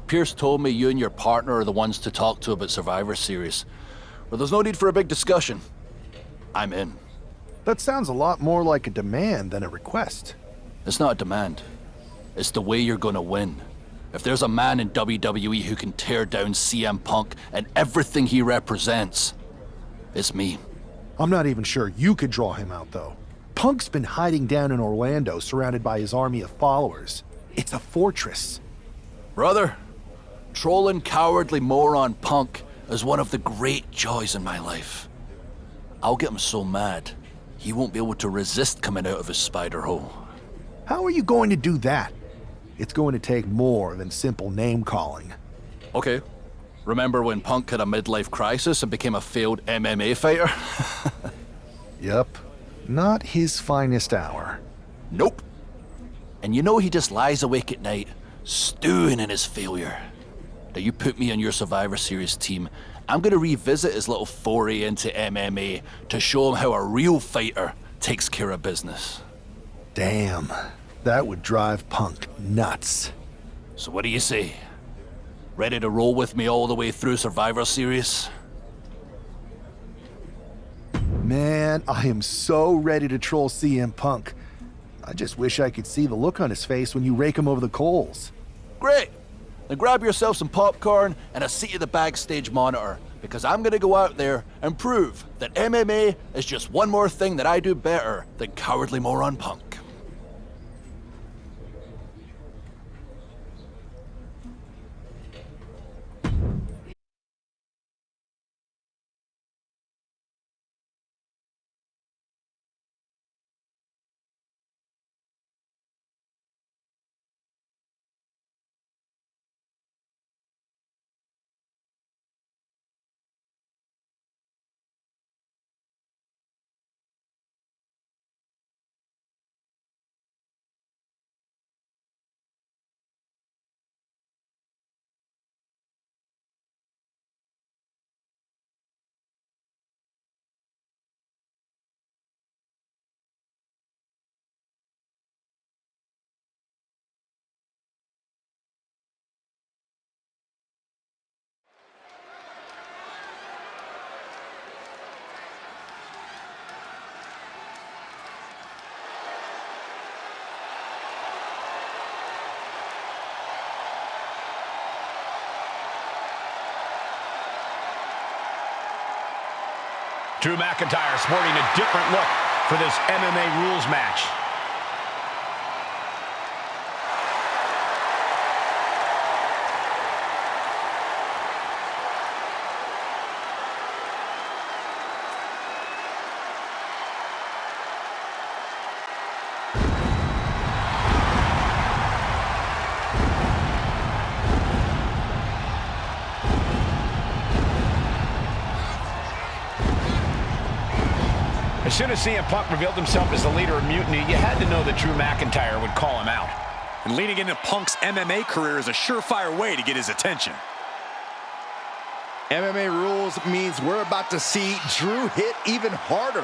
Pierce told me you and your partner are the ones to talk to about Survivor Series. But there's no need for a big discussion. I'm in. That sounds a lot more like a demand than a request. It's not a demand. It's the way you're gonna win. If there's a man in WWE who can tear down CM Punk and everything he represents, it's me. I'm not even sure you could draw him out, though. Punk's been hiding down in Orlando, surrounded by his army of followers. It's a fortress. Brother, trolling cowardly moron Punk is one of the great joys in my life. I'll get him so mad, he won't be able to resist coming out of his spider hole. How are you going to do that? It's going to take more than simple name-calling. Okay. Remember when Punk had a midlife crisis and became a failed MMA fighter? Yep. Not his finest hour. Nope. And you know he just lies awake at night, stewing in his failure. Now you put me on your Survivor Series team, I'm gonna revisit his little foray into MMA to show him how a real fighter takes care of business. Damn. That would drive Punk nuts. So what do you say? Ready to roll with me all the way through Survivor Series? Man, I am so ready to troll CM Punk. I just wish I could see the look on his face when you rake him over the coals. Great! Then grab yourself some popcorn and a seat at the backstage monitor, because I'm gonna go out there and prove that MMA is just one more thing that I do better than cowardly moron Punk. Drew McIntyre sporting a different look for this MMA rules match. As soon as CM Punk revealed himself as the leader of Mutiny, you had to know that Drew McIntyre would call him out. And leading into Punk's MMA career is a surefire way to get his attention. MMA rules means we're about to see Drew hit even harder.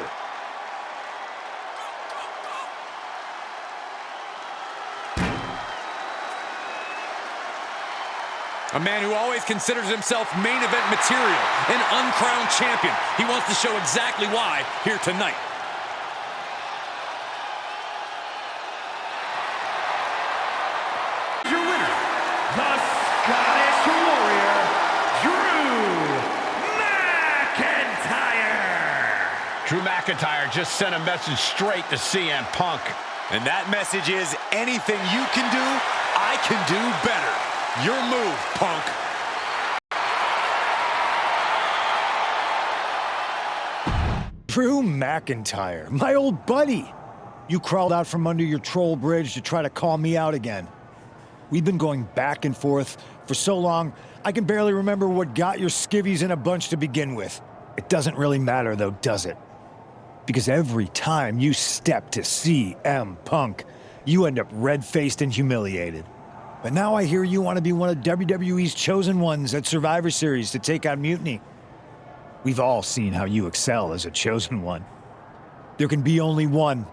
A man who always considers himself main event material, an uncrowned champion. He wants to show exactly why here tonight. Your winner, the Scottish Warrior, Drew McIntyre. Drew McIntyre just sent a message straight to CM Punk. And that message is, anything you can do, I can do better. Your move, Punk. Drew McIntyre, my old buddy. You crawled out from under your troll bridge to try to call me out again. We've been going back and forth for so long, I can barely remember what got your skivvies in a bunch to begin with. It doesn't really matter though, does it? Because every time you step to CM Punk, you end up red-faced and humiliated. But now I hear you want to be one of WWE's chosen ones at Survivor Series to take out Mutiny. We've all seen how you excel as a chosen one. There can be only one,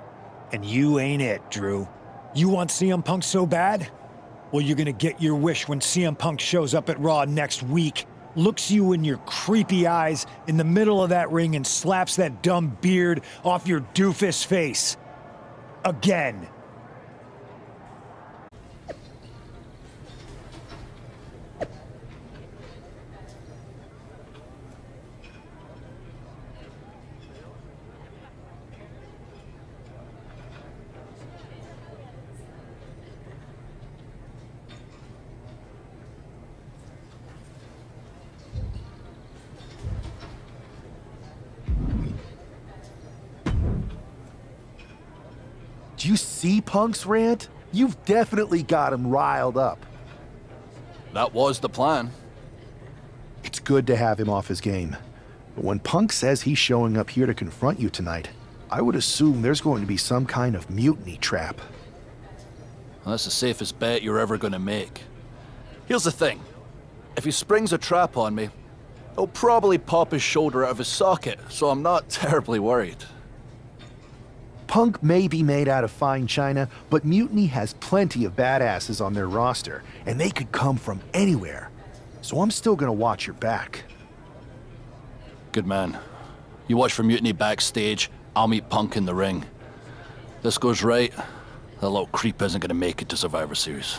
and you ain't it, Drew. You want CM Punk so bad? Well, you're gonna get your wish when CM Punk shows up at Raw next week, looks you in your creepy eyes in the middle of that ring and slaps that dumb beard off your doofus face. Again. Do you see Punk's rant? You've definitely got him riled up. That was the plan. It's good to have him off his game. But when Punk says he's showing up here to confront you tonight, I would assume there's going to be some kind of mutiny trap. Well, that's the safest bet you're ever going to make. Here's the thing. If he springs a trap on me, he'll probably pop his shoulder out of his socket, so I'm not terribly worried. Punk may be made out of fine china, but Mutiny has plenty of badasses on their roster, and they could come from anywhere. So I'm still gonna watch your back. Good man. You watch for Mutiny backstage, I'll meet Punk in the ring. This goes right, that little creep isn't gonna make it to Survivor Series.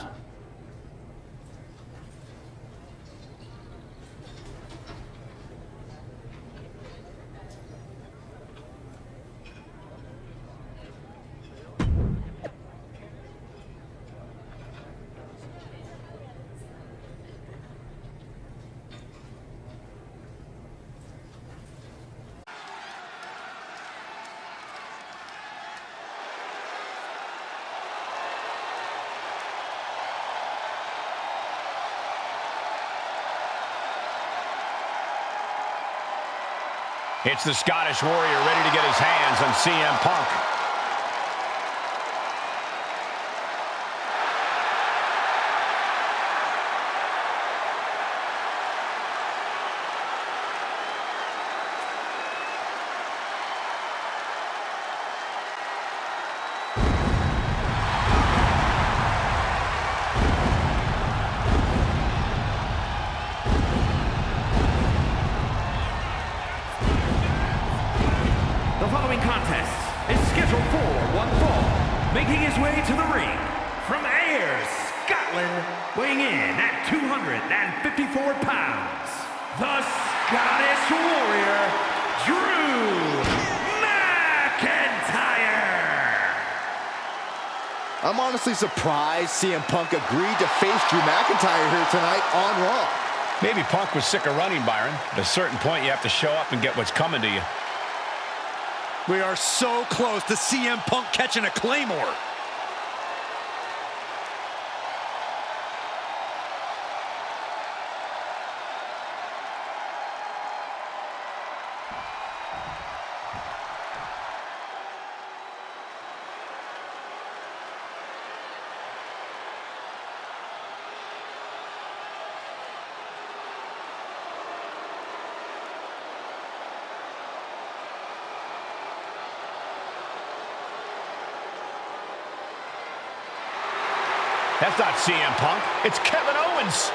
It's the Scottish Warrior ready to get his hands on CM Punk. The following contest is scheduled for one fall. Making his way to the ring from Ayr, Scotland, weighing in at 254 pounds, the Scottish Warrior, Drew McIntyre. I'm honestly surprised CM Punk agreed to face Drew McIntyre here tonight on Raw. Maybe Punk was sick of running, Byron. At a certain point, you have to show up and get what's coming to you. We are so close to CM Punk catching a Claymore. That's not CM Punk. It's Kevin Owens.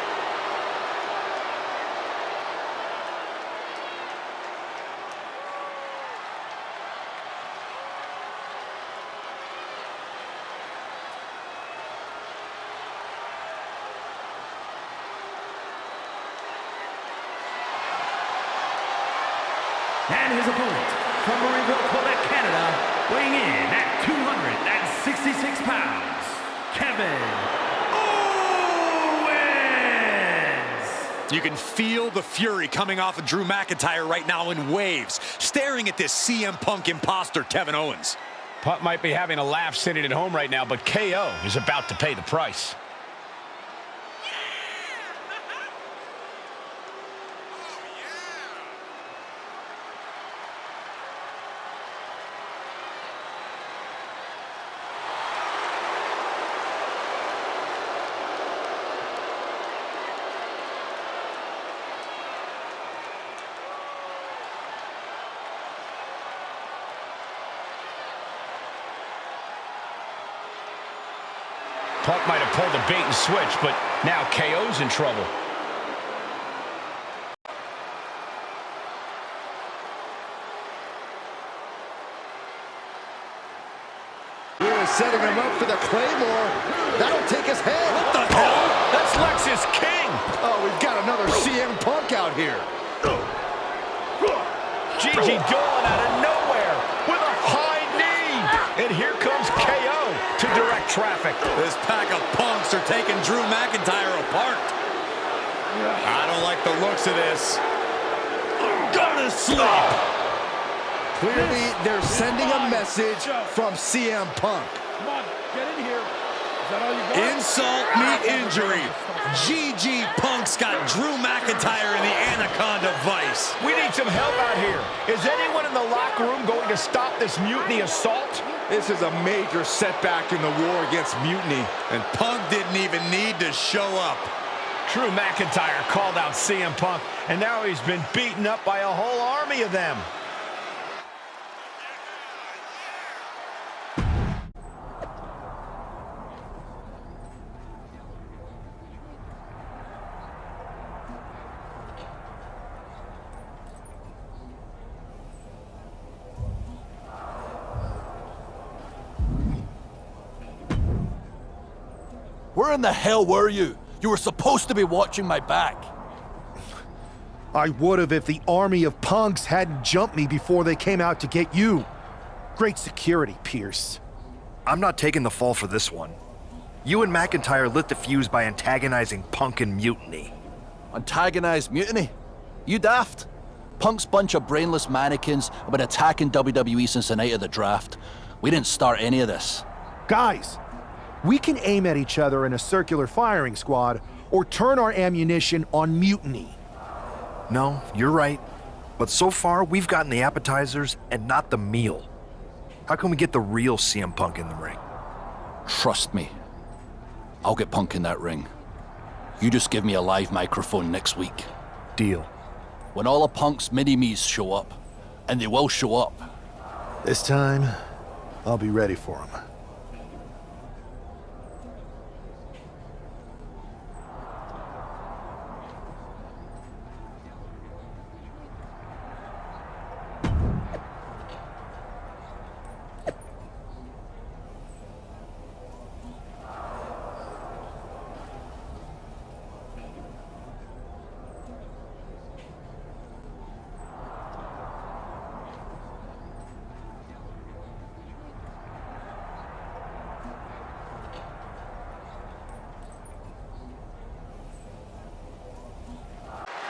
And his opponent from Marieville, Quebec, Canada, weighing in at 266 pounds, Kevin Owens. You can feel the fury coming off of Drew McIntyre right now in waves, staring at this CM Punk imposter, Kevin Owens. Punk might be having a laugh sitting at home right now, but KO is about to pay the price. Punk might have pulled a bait and switch, but now KO's in trouble. Here, setting him up for the Claymore. That'll take his head. What the hell? That's Lexus King. Oh, we've got another CM Punk out here. Gigi Dolan out of nowhere with a high knee. And here comes KO to direct traffic. This pack of punks are taking Drew McIntyre apart. I don't like the looks of this. Gonna sleep. Clearly, they're sending a message from CM Punk. Come on, get in here. Is that all you got? Insult meet injury. GG Punk's got Drew McIntyre in the Anaconda Vice. We need some help out here. Is anyone in the locker room going to stop this mutiny assault? This is a major setback in the war against Mutiny. And Punk didn't even need to show up. Drew McIntyre called out CM Punk, and now he's been beaten up by a whole army of them. Where in the hell were you? You were supposed to be watching my back. I would have if the army of punks hadn't jumped me before they came out to get you. Great security, Pierce. I'm not taking the fall for this one. You and McIntyre lit the fuse by antagonizing Punk and Mutiny. Antagonized Mutiny? You daft? Punk's bunch of brainless mannequins have been attacking WWE since the night of the draft. We didn't start any of this. Guys, we can aim at each other in a circular firing squad or turn our ammunition on Mutiny. No, you're right. But so far, we've gotten the appetizers and not the meal. How can we get the real CM Punk in the ring? Trust me. I'll get Punk in that ring. You just give me a live microphone next week. Deal. When all of Punk's mini-me's show up, and they will show up. This time, I'll be ready for them.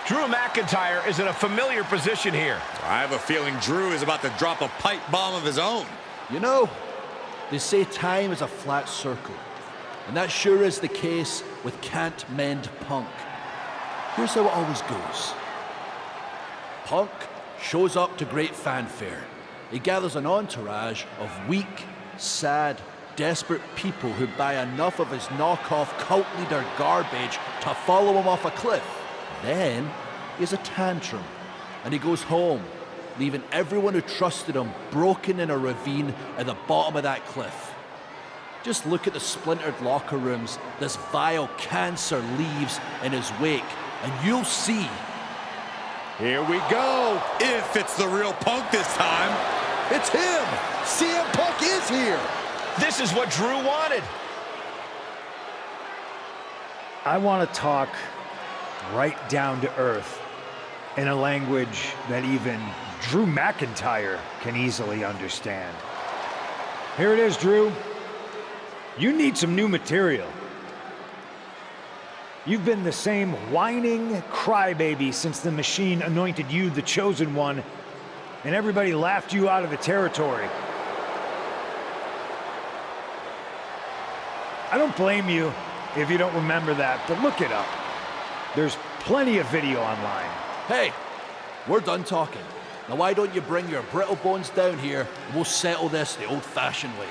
Drew McIntyre is in a familiar position here. I have a feeling Drew is about to drop a pipe bomb of his own. You know, they say time is a flat circle. And that sure is the case with Can't Mend Punk. Here's how it always goes. Punk shows up to great fanfare. He gathers an entourage of weak, sad, desperate people who buy enough of his knockoff cult leader garbage to follow him off a cliff. Then he has a tantrum and he goes home, leaving everyone who trusted him broken in a ravine at the bottom of that cliff. Just look at the splintered locker rooms this vile cancer leaves in his wake, and you'll see. Here we go. If it's the real Punk this time. It's him! CM Punk is here! This is what Drew wanted. I want to talk right down to earth in a language that even Drew McIntyre can easily understand. Here it is, Drew. You need some new material. You've been the same whining crybaby since the Machine anointed you the chosen one, and everybody laughed you out of the territory. I don't blame you if you don't remember that, but look it up. There's plenty of video online. Hey, we're done talking. Now why don't you bring your brittle bones down here and we'll settle this the old-fashioned way.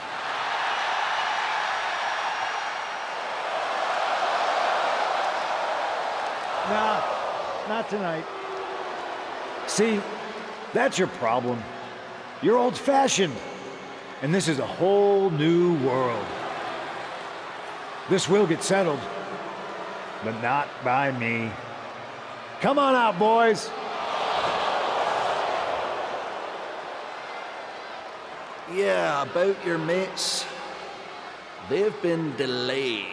Nah, not tonight. See, that's your problem. You're old-fashioned, and this is a whole new world. This will get settled, but not by me. Come on out, boys. Yeah, about your mates. They've been delayed.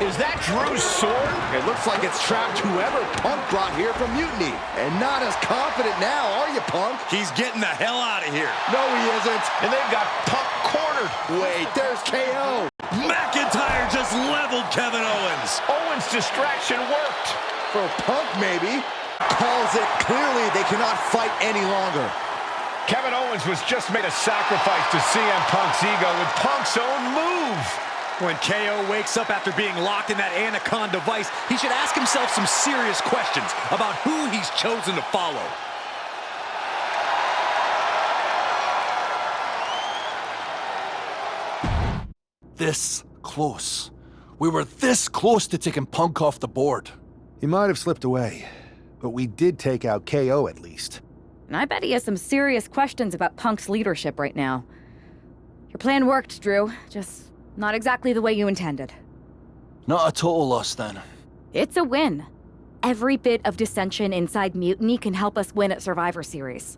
Is that Drew's sword? It looks like it's trapped whoever Punk brought here from Mutiny. And not as confident now, are you, Punk? He's getting the hell out of here. No, he isn't. And they've got Punk cornered. Wait, there's KO. McIntyre just leveled Kevin Owens. Owens' distraction worked. For Punk, maybe. Calls it clearly they cannot fight any longer. Kevin Owens was just made a sacrifice to CM Punk's ego with Punk's own move. When KO wakes up after being locked in that Anaconda vice, he should ask himself some serious questions about who he's chosen to follow. This close. We were this close to taking Punk off the board. He might have slipped away, but we did take out KO at least. And I bet he has some serious questions about Punk's leadership right now. Your plan worked, Drew. Just not exactly the way you intended. Not a total loss then. It's a win. Every bit of dissension inside Mutiny can help us win at Survivor Series.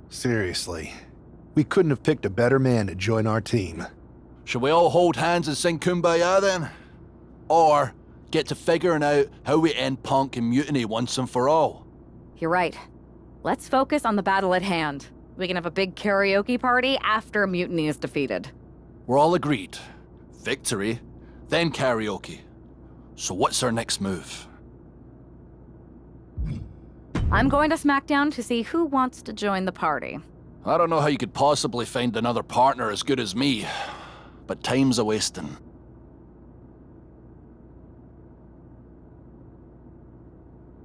Seriously. We couldn't have picked a better man to join our team. Shall we all hold hands and sing Kumbaya then? Or get to figuring out how we end Punk and Mutiny once and for all? You're right. Let's focus on the battle at hand. We can have a big karaoke party after Mutiny is defeated. We're all agreed. Victory, then karaoke. So what's our next move? I'm going to SmackDown to see who wants to join the party. I don't know how you could possibly find another partner as good as me, but time's a-wasting.